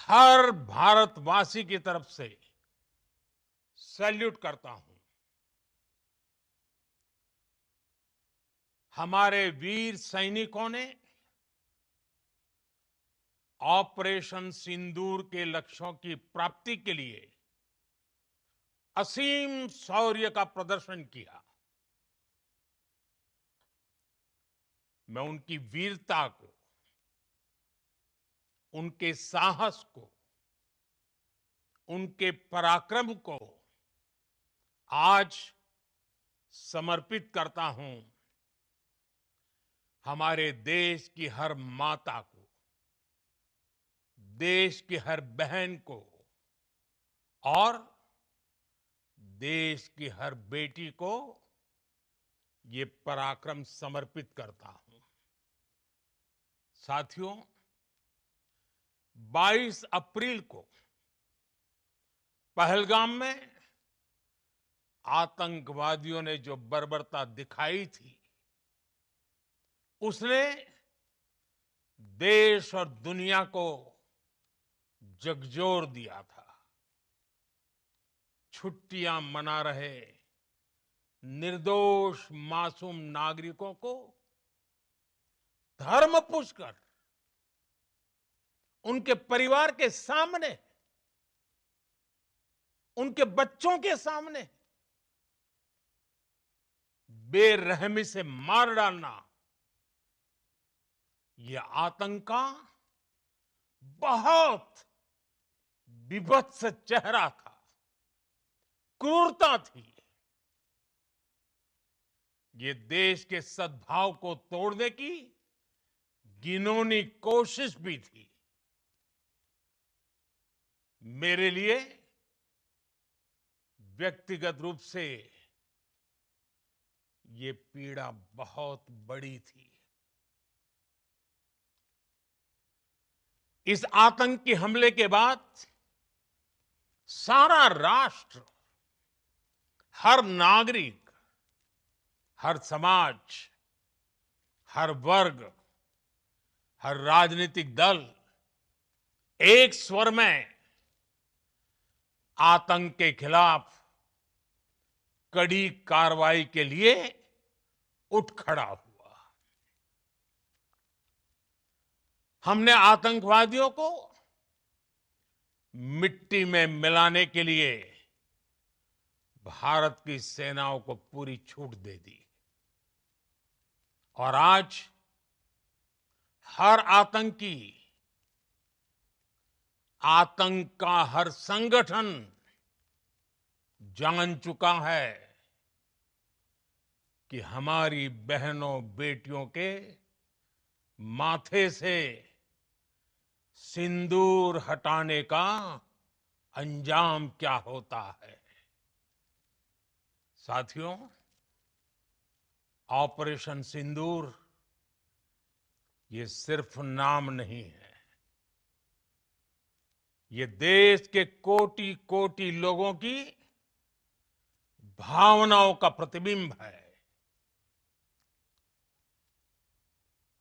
हर भारतवासी की तरफ से सैल्यूट करता हूं। हमारे वीर सैनिकों ने ऑपरेशन सिंदूर के लक्ष्यों की प्राप्ति के लिए असीम शौर्य का प्रदर्शन किया। मैं उनकी वीरता को, उनके साहस को, उनके पराक्रम को आज समर्पित करता हूं हमारे देश की हर माता को, देश की हर बहन को और देश की हर बेटी को ये पराक्रम समर्पित करता हूं। साथियों, 22 अप्रैल को पहलगाम में आतंकवादियों ने जो बर्बरता दिखाई थी, उसने देश और दुनिया को झकझोर दिया था। छुट्टियां मना रहे निर्दोष मासूम नागरिकों को धर्म पूछकर उनके परिवार के सामने, उनके बच्चों के सामने बेरहमी से मार डालना, यह आतंक का बहुत विभत्स चेहरा था, क्रूरता थी। ये देश के सद्भाव को तोड़ने की घिनौनी कोशिश भी थी। मेरे लिए व्यक्तिगत रूप से ये पीड़ा बहुत बड़ी थी। इस आतंकी हमले के बाद सारा राष्ट्र, हर नागरिक, हर समाज, हर वर्ग, हर राजनीतिक दल एक स्वर में आतंक के खिलाफ कड़ी कार्रवाई के लिए उठ खड़ा हुआ। हमने आतंकवादियों को मिट्टी में मिलाने के लिए भारत की सेनाओं को पूरी छूट दे दी और आज हर आतंकी, आतंक का हर संगठन जान चुका है कि हमारी बहनों बेटियों के माथे से सिंदूर हटाने का अंजाम क्या होता है। साथियों, ऑपरेशन सिंदूर ये सिर्फ नाम नहीं है, ये देश के कोटि कोटि लोगों की भावनाओं का प्रतिबिंब है।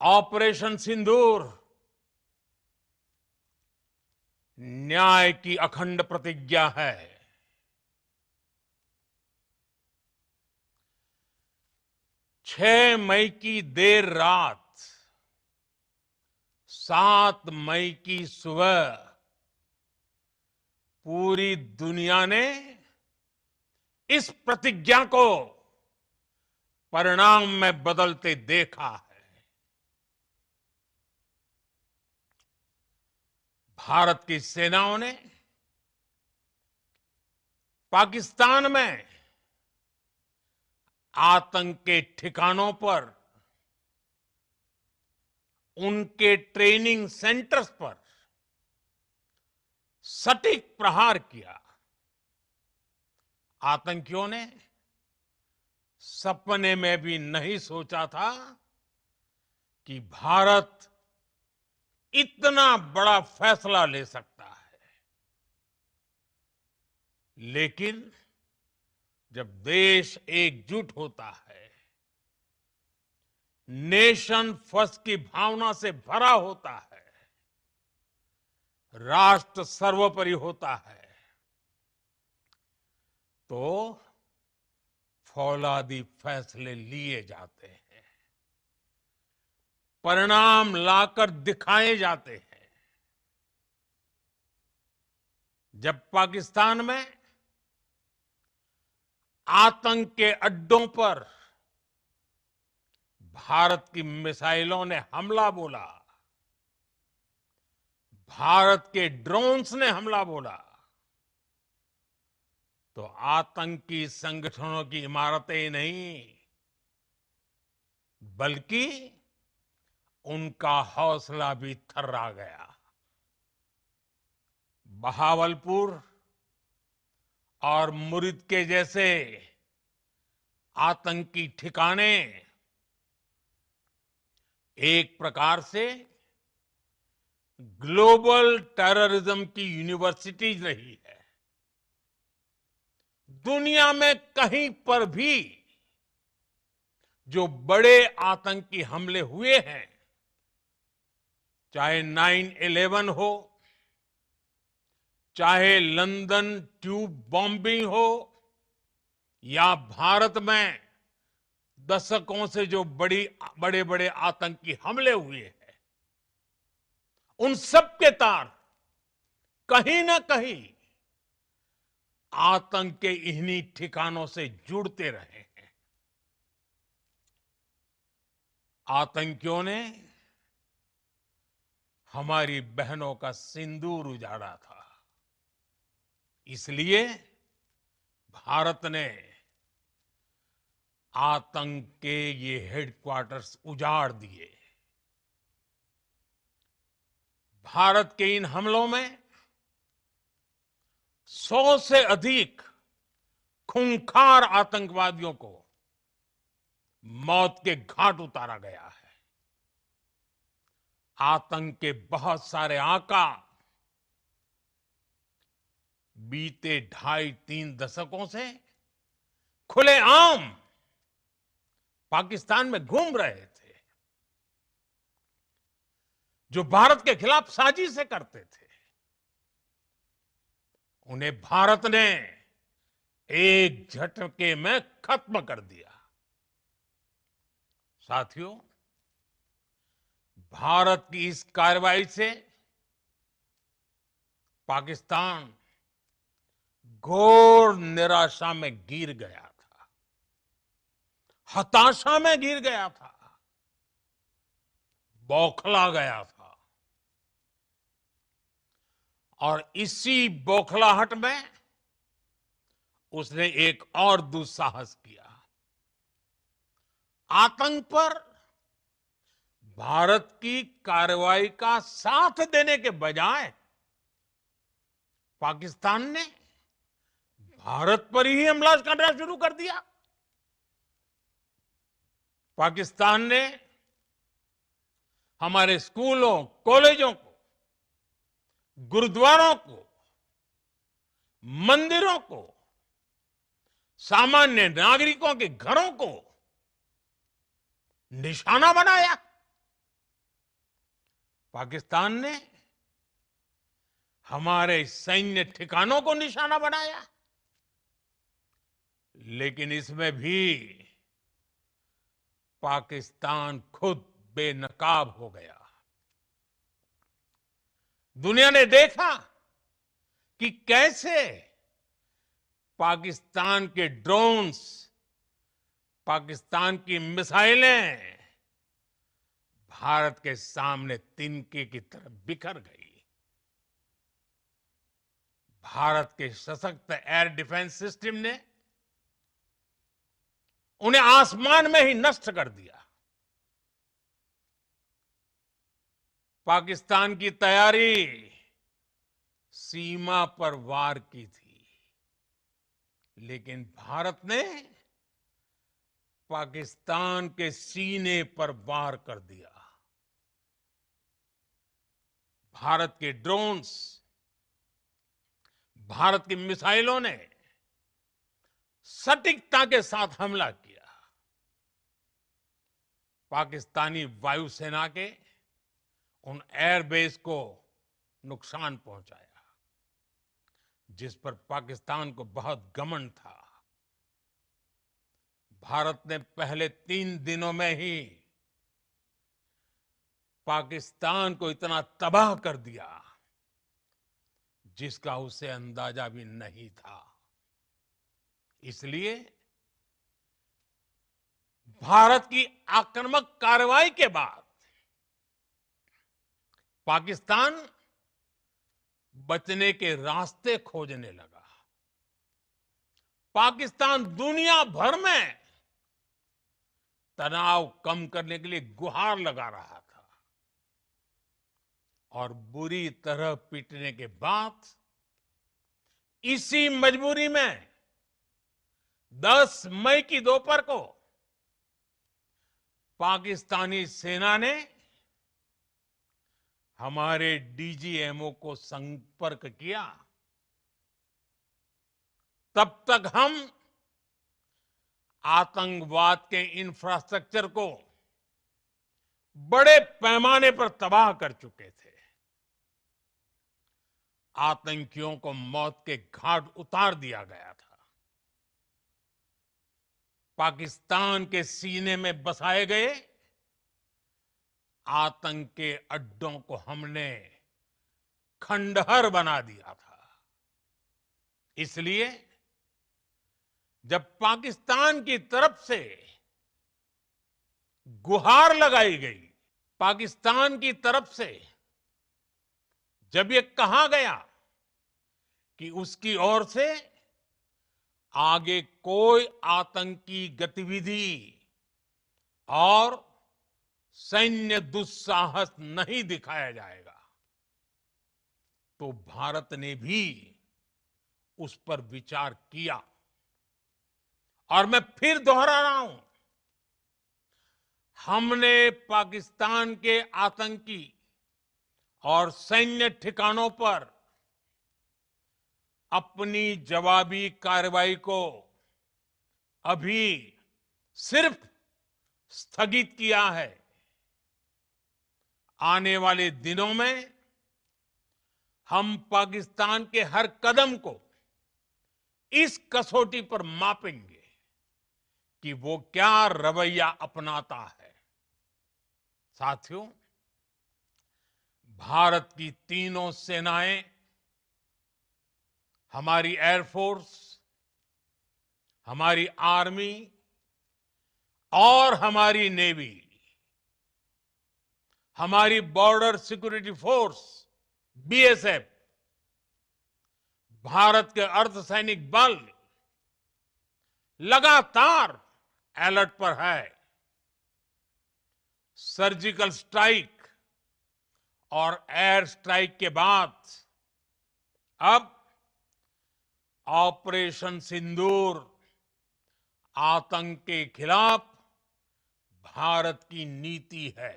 ऑपरेशन सिंदूर न्याय की अखंड प्रतिज्ञा है। 6 मई की देर रात, 7 मई की सुबह पूरी दुनिया ने इस प्रतिज्ञा को परिणाम में बदलते देखा है। भारत की सेनाओं ने पाकिस्तान में आतंक के ठिकानों पर, उनके ट्रेनिंग सेंटर्स पर सटीक प्रहार किया। आतंकियों ने सपने में भी नहीं सोचा था कि भारत इतना बड़ा फैसला ले सकता है। लेकिन जब देश एकजुट होता है, नेशन फर्स्ट की भावना से भरा होता है, राष्ट्र सर्वोपरि होता है तो फौलादी फैसले लिए जाते हैं, परिणाम लाकर दिखाए जाते हैं। जब पाकिस्तान में आतंक के अड्डों पर भारत की मिसाइलों ने हमला बोला, भारत के ड्रोन्स ने हमला बोला, तो आतंकी संगठनों की इमारतें ही नहीं बल्कि उनका हौसला भी थर्रा गया। बहावलपुर और मुरिद के जैसे आतंकी ठिकाने एक प्रकार से ग्लोबल टेररिज्म की यूनिवर्सिटीज रही है। दुनिया में कहीं पर भी जो बड़े आतंकी हमले हुए हैं, चाहे 9/11 हो, चाहे लंदन ट्यूब बॉम्बिंग हो, या भारत में दशकों से जो बड़े बड़े आतंकी हमले हुए हैं, उन सब के तार कहीं ना कहीं आतंक के इन्हीं ठिकानों से जुड़ते रहे हैं। आतंकियों ने हमारी बहनों का सिंदूर उजाड़ा था, इसलिए भारत ने आतंक के ये हेडक्वार्टर्स उजाड़ दिए। भारत के इन हमलों में 100 से अधिक खूंखार आतंकवादियों को मौत के घाट उतारा गया है। आतंक के बहुत सारे आका बीते 2.5-3 दशकों से खुलेआम पाकिस्तान में घूम रहे थे, जो भारत के खिलाफ साजिशें करते थे। उन्हें भारत ने एक झटके में खत्म कर दिया। साथियों, भारत की इस कार्रवाई से पाकिस्तान घोर निराशा में गिर गया था, हताशा में गिर गया था, बौखला गया था। और इसी बौखलाहट में उसने एक और दुस्साहस किया। आतंक पर भारत की कार्रवाई का साथ देने के बजाय पाकिस्तान ने भारत पर ही हमला करना शुरू कर दिया। पाकिस्तान ने हमारे स्कूलों, कॉलेजों को, गुरुद्वारों को, मंदिरों को, सामान्य नागरिकों के घरों को निशाना बनाया। पाकिस्तान ने हमारे सैन्य ठिकानों को निशाना बनाया। लेकिन इसमें भी पाकिस्तान खुद बेनकाब हो गया। दुनिया ने देखा कि कैसे पाकिस्तान के ड्रोन्स, पाकिस्तान की मिसाइलें भारत के सामने तिनके की तरह बिखर गई। भारत के सशक्त एयर डिफेंस सिस्टम ने उन्हें आसमान में ही नष्ट कर दिया। पाकिस्तान की तैयारी सीमा पर वार की थी, लेकिन भारत ने पाकिस्तान के सीने पर वार कर दिया। भारत के ड्रोन्स, भारत की मिसाइलों ने सटीकता के साथ हमला किया। पाकिस्तानी वायुसेना के उन एयरबेस को नुकसान पहुंचाया, जिस पर पाकिस्तान को बहुत घमंड था। भारत ने पहले 3 दिनों में ही पाकिस्तान को इतना तबाह कर दिया जिसका उसे अंदाजा भी नहीं था। इसलिए भारत की आक्रामक कार्रवाई के बाद पाकिस्तान बचने के रास्ते खोजने लगा। पाकिस्तान दुनिया भर में तनाव कम करने के लिए गुहार लगा रहा था और बुरी तरह पीटने के बाद इसी मजबूरी में 10 मई की दोपहर को पाकिस्तानी सेना ने हमारे डीजीएमओ को संपर्क किया। तब तक हम आतंकवाद के इंफ्रास्ट्रक्चर को बड़े पैमाने पर तबाह कर चुके थे। आतंकियों को मौत के घाट उतार दिया गया था। पाकिस्तान के सीने में बसाए गए आतंक के अड्डों को हमने खंडहर बना दिया था। इसलिए जब पाकिस्तान की तरफ से गुहार लगाई गई, पाकिस्तान की तरफ से जब ये कहा गया कि उसकी ओर से आगे कोई आतंकी गतिविधि और सैन्य दुस्साहस नहीं दिखाया जाएगा, तो भारत ने भी उस पर विचार किया। और मैं फिर दोहरा रहा हूं, हमने पाकिस्तान के आतंकी और सैन्य ठिकानों पर अपनी जवाबी कार्रवाई को अभी सिर्फ स्थगित किया है। आने वाले दिनों में हम पाकिस्तान के हर कदम को इस कसौटी पर मापेंगे कि वो क्या रवैया अपनाता है। साथियों, भारत की तीनों सेनाएं, हमारी एयरफोर्स, हमारी आर्मी और हमारी नेवी, हमारी border security force BSF, Bharat के अर्धसैनिक बल लगातार अलर्ट पर है। सर्जिकल स्ट्राइक और एयर स्ट्राइक के बाद अब ऑपरेशन सिंदूर आतंक के खिलाफ भारत की नीति है।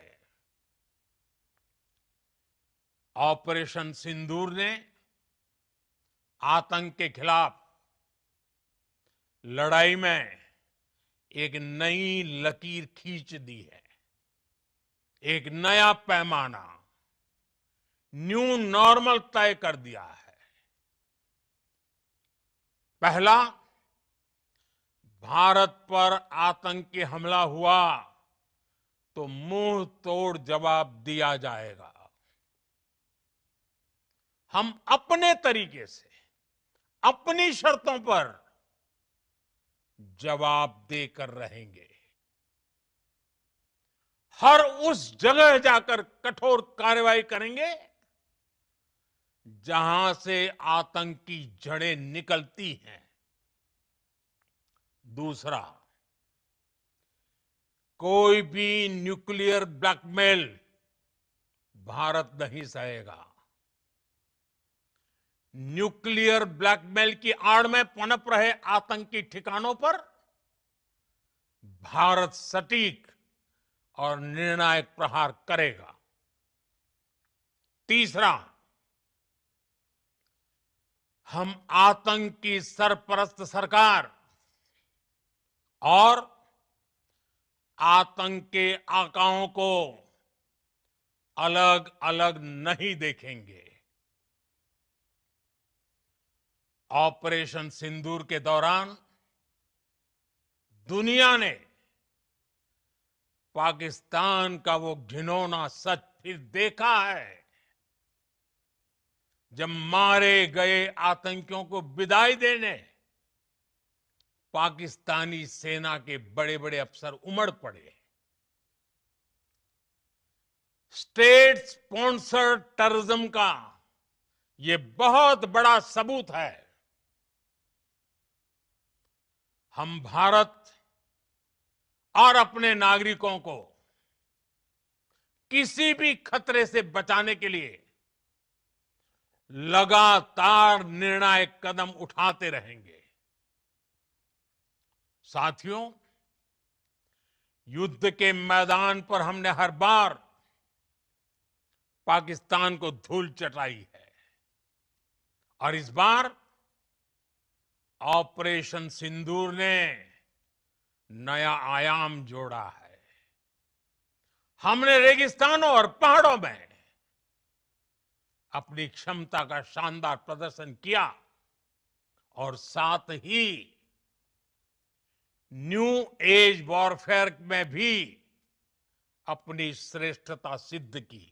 ऑपरेशन सिंदूर ने आतंक के खिलाफ लड़ाई में एक नई लकीर खींच दी है। एक नया पैमाना, न्यू नॉर्मल तय कर दिया है। पहला, भारत पर आतंकी हमला हुआ तो मुंह तोड़ जवाब दिया जाएगा। हम अपने तरीके से, अपनी शर्तों पर जवाब देकर रहेंगे। हर उस जगह जाकर कठोर कार्रवाई करेंगे जहां से आतंक की जड़ें निकलती हैं। दूसरा, कोई भी न्यूक्लियर ब्लैकमेल भारत नहीं सहेगा। न्यूक्लियर ब्लैकमेल की आड़ में पनप रहे आतंकी ठिकानों पर भारत सटीक और निर्णायक प्रहार करेगा। तीसरा, हम आतंक की सरपरस्त सरकार और आतंक के आकाओं को अलग अलग नहीं देखेंगे। ऑपरेशन सिंदूर के दौरान दुनिया ने पाकिस्तान का वो घिनौना सच फिर देखा है, जब मारे गए आतंकियों को विदाई देने पाकिस्तानी सेना के बड़े बड़े अफसर उमड़ पड़े। स्टेट स्पॉन्सर्ड टेररिज्म का ये बहुत बड़ा सबूत है। हम भारत और अपने नागरिकों को किसी भी खतरे से बचाने के लिए लगातार निर्णायक कदम उठाते रहेंगे। साथियों, युद्ध के मैदान पर हमने हर बार पाकिस्तान को धूल चटाई है और इस बार ऑपरेशन सिंदूर ने नया आयाम जोड़ा है। हमने रेगिस्तानों और पहाड़ों में अपनी क्षमता का शानदार प्रदर्शन किया और साथ ही न्यू एज वॉरफेयर में भी अपनी श्रेष्ठता सिद्ध की।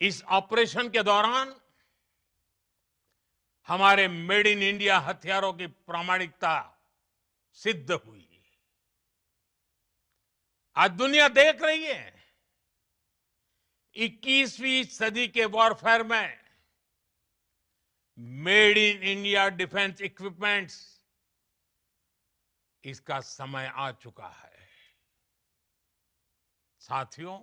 इस ऑपरेशन के दौरान हमारे मेड इन इंडिया हथियारों की प्रामाणिकता सिद्ध हुई। आज दुनिया देख रही है 21वीं सदी के वॉरफेयर में made in India defence equipments, इसका समय आ चुका है। साथियों,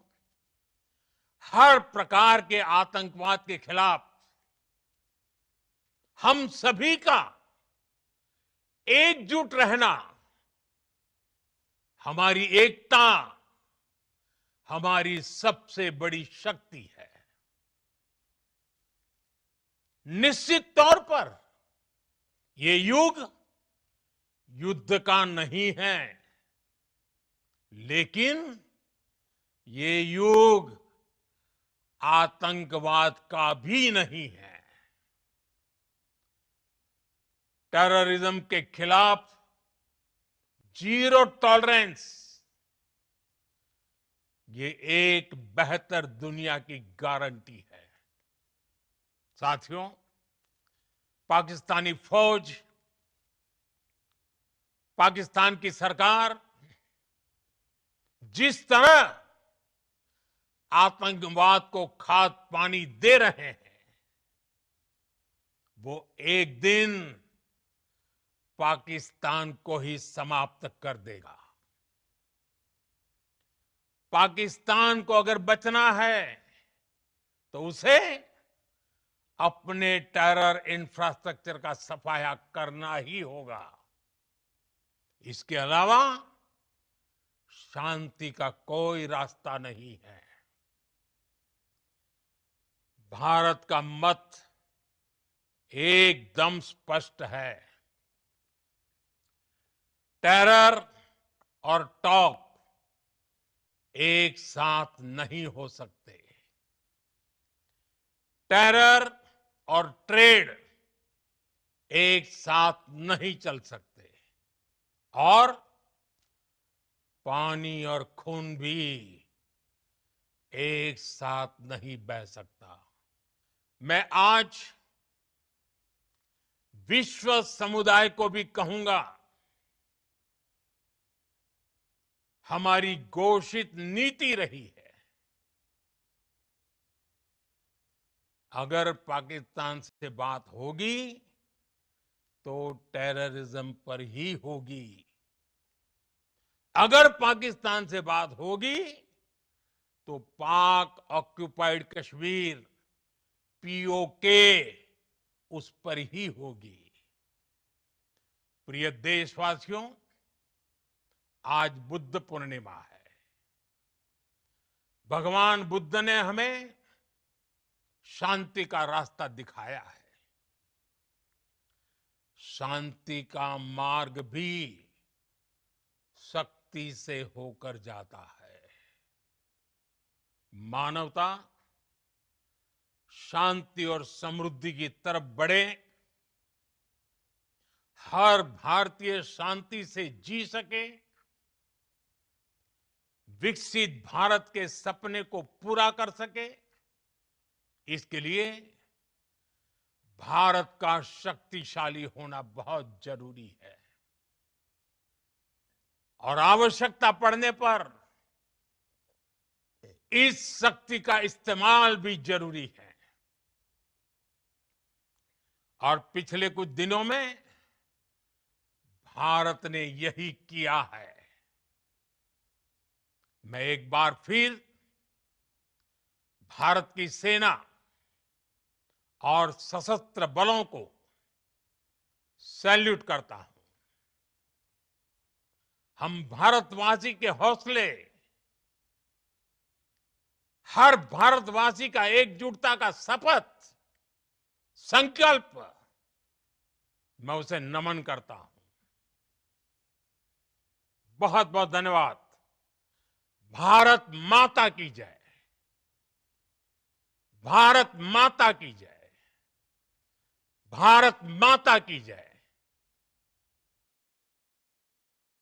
हर प्रकार के आतंकवाद के खिलाफ हम सभी का एकजुट रहना, हमारी एकता हमारी सबसे बड़ी शक्ति है। निश्चित तौर पर ये युग युद्ध का नहीं है, लेकिन ये युग आतंकवाद का भी नहीं है। टेररिज्म के खिलाफ जीरो टॉलरेंस, ये एक बेहतर दुनिया की गारंटी है। साथियों, पाकिस्तानी फौज, पाकिस्तान की सरकार जिस तरह आतंकवाद को खाद पानी दे रहे हैं, वो एक दिन पाकिस्तान को ही समाप्त कर देगा। पाकिस्तान को अगर बचना है तो उसे अपने टेरर इंफ्रास्ट्रक्चर का सफाया करना ही होगा। इसके अलावा शांति का कोई रास्ता नहीं है। भारत का मत एकदम स्पष्ट है। टेरर और टॉक एक साथ नहीं हो सकते। टेरर और ट्रेड एक साथ नहीं चल सकते और पानी और खून भी एक साथ नहीं बह सकता। मैं आज विश्व समुदाय को भी कहूंगा, हमारी घोषित नीति रही है, अगर पाकिस्तान से बात होगी तो टेररिज्म पर ही होगी। अगर पाकिस्तान से बात होगी तो पाक ऑक्युपाइड कश्मीर पीओके उस पर ही होगी। प्रिय देशवासियों, आज बुद्ध पूर्णिमा है। भगवान बुद्ध ने हमें शांति का रास्ता दिखाया है। शांति का मार्ग भी शक्ति से होकर जाता है। मानवता शांति और समृद्धि की तरफ बढ़े, हर भारतीय शांति से जी सके, विकसित भारत के सपने को पूरा कर सके, इसके लिए भारत का शक्तिशाली होना बहुत जरूरी है। और आवश्यकता पड़ने पर इस शक्ति का इस्तेमाल भी जरूरी है। और पिछले कुछ दिनों में भारत ने यही किया है। मैं एक बार फिर भारत की सेना और सशस्त्र बलों को सैल्यूट करता हूं। हम भारतवासी के हौसले, हर भारतवासी का एकजुटता का शपथ, संकल्प, मैं उसे नमन करता हूं। बहुत बहुत धन्यवाद। भारत माता की जय। भारत माता की जय। भारत माता की जय।